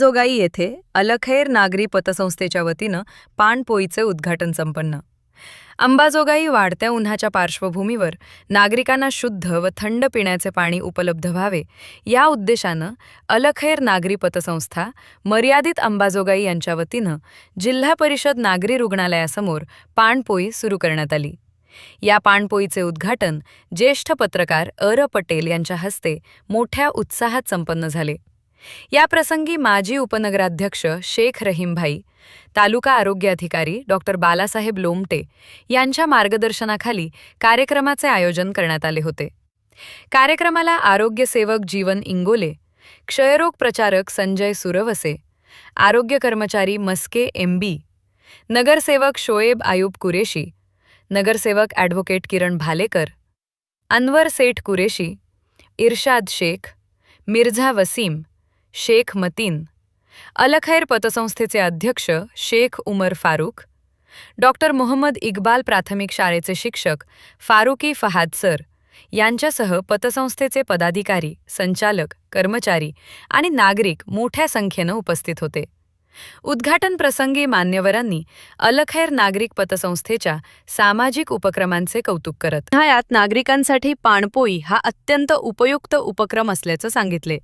जोगाई येथे अलखैर नागरी पतसंस्थेच्या वतीनं पाणपोईचे उद्घाटन संपन्न. अंबाजोगाई वाढत्या उन्हाच्या पार्श्वभूमीवर नागरिकांना शुद्ध व थंड पिण्याचे पाणी उपलब्ध व्हावे या उद्देशानं अलखैर नागरी पतसंस्था मर्यादित अंबाजोगाई यांच्या वतीनं जिल्हा परिषद नागरी रुग्णालयासमोर पाणपोई सुरू करण्यात आली. या पाणपोईचे उद्घाटन ज्येष्ठ पत्रकार पटेल यांच्या हस्ते मोठ्या उत्साहात संपन्न झाले. या प्रसंगी माजी उपनगराध्यक्ष शेख रहीमभाई, तालुका आरोग्य अधिकारी डॉक्टर बालासाहेब लोमटे यांच्या मार्गदर्शनाखाली कार्यक्रमाचे आयोजन करण्यात आले होते. कार्यक्रमाला आरोग्य सेवक जीवन इंगोले, क्षयरोग प्रचारक संजय सुरवसे, आरोग्य कर्मचारी मस्के MB, नगरसेवक शोएब आयुब कुरेशी, नगरसेवक ॲडव्होकेट किरण भालेकर, अनवर सेठ कुरेशी, इर्शाद शेख, मिर्झा वसीम, शेख मतीन, अलखैर पतसंस्थेचे अध्यक्ष शेख उमर फारूक, डॉक्टर मोहम्मद इक्बाल प्राथमिक शाळेचे शिक्षक फारुकी फहाद सर यांच्यासह पतसंस्थेचे पदाधिकारी, संचालक, कर्मचारी आणि नागरिक मोठ्या संख्येनं उपस्थित होते. उद्घाटन प्रसंगी मान्यवरांनी अलखैर नागरिक पतसंस्थेच्या सामाजिक उपक्रमांचे कौतुक करत उन्हाळ्यात नागरिकांसाठी पाणपोई हा अत्यंत उपयुक्त उपक्रम असल्याचं सांगितले.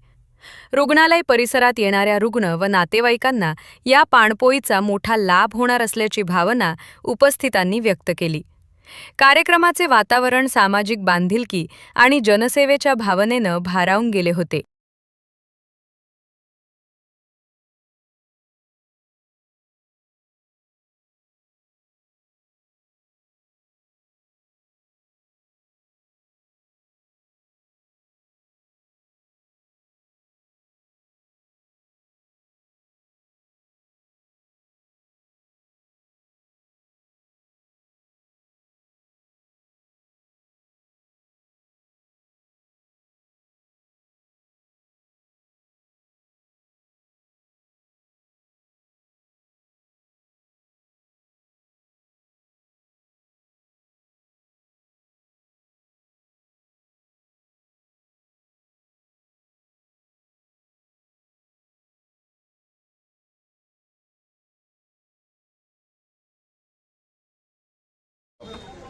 रुग्णालय परिसरात येणाऱ्या रुग्ण व नातेवाईकांना या पाणपोईचा मोठा लाभ होणार असल्याची भावना उपस्थितांनी व्यक्त केली. कार्यक्रमाचे वातावरण सामाजिक बांधिलकी आणि जनसेवेच्या भावनेनं भारावून गेले होते.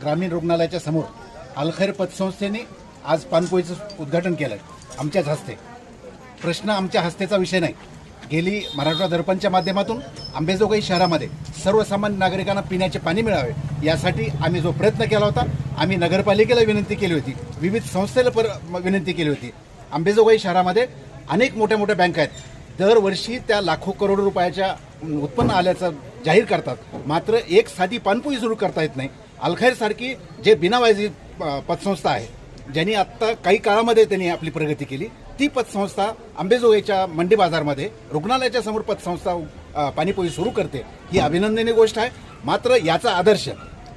ग्रामीण रुग्णालयाच्या समोर अलखैर पतसंस्थेने आज पाणपोईचं उद्घाटन केलं आमच्याच हस्ते. प्रश्न आमच्या हस्तेचा विषय नाही. गेली मराठवाडा दर्पणच्या माध्यमातून अंबाजोगाई शहरामध्ये सर्वसामान्य नागरिकांना पिण्याचे पाणी मिळावे यासाठी आम्ही जो प्रयत्न केला होता, आम्ही नगरपालिकेला विनंती केली होती, विविध संस्थेला विनंती केली होती. अंबाजोगाई शहरामध्ये अनेक मोठ्या मोठ्या बँका आहेत. दरवर्षी त्या लाखो करोड रुपयाच्या उत्पन्न आल्याचं जाहीर करतात, मात्र एक साधी पाणपोई सुरू करता येत नाही. अलखैरसारखी जे बिनावायजी पतसंस्था आहे, ज्यांनी आत्ता काही काळामध्ये त्यांनी आपली प्रगती केली, ती पतसंस्था अंबाजोगाईच्या मंडी बाजारमध्ये रुग्णालयाच्या समोर पतसंस्था पाणीपोई सुरू करते, ही अभिनंदनीय गोष्ट आहे. मात्र याचा आदर्श,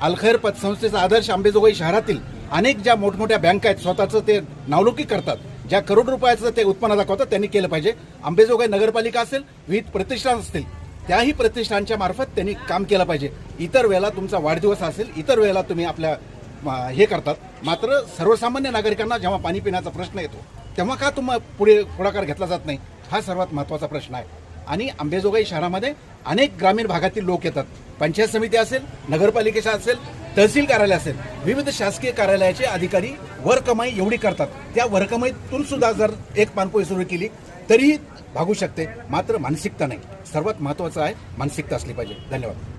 अलखैर पतसंस्थेचा आदर्श अंबाजोगाई शहरातील अनेक ज्या मोठमोठ्या बँका आहेत स्वतःचं ते नावलौकिक करतात, ज्या करोड रुपयाचं ते उत्पन्न दाखवतात, त्यांनी केलं पाहिजे. अंबाजोगाई नगरपालिका असेल, विविध प्रतिष्ठान असतील, त्याही प्रतिष्ठानच्या मार्फत त्यांनी काम केलं पाहिजे. इतर वेळेला तुमचा वाढदिवस असेल, इतर वेळेला तुम्ही आपल्या हे करतात, मात्र सर्वसामान्य नागरिकांना जेव्हा पाणी पिण्याचा प्रश्न येतो तेव्हा का पुढे पुढाकार घेतला जात नाही, हा सर्वात महत्त्वाचा प्रश्न आहे. आणि अंबाजोगाई शहरामध्ये अनेक ग्रामीण भागातील लोक येतात. पंचायत समिती असेल, नगरपालिकेचा असेल, तहसील कार्यालय असेल, विविध शासकीय कार्यालयाचे अधिकारी वर कमाई एवढी करतात, त्या वर कमाईतून सुद्धा जर एक पाणपोई सुरू केली तरीही भागू शकते. मात्र मानसिकता नाही. सर्वात महत्त्वाचं आहे, मानसिकता असली पाहिजे. धन्यवाद.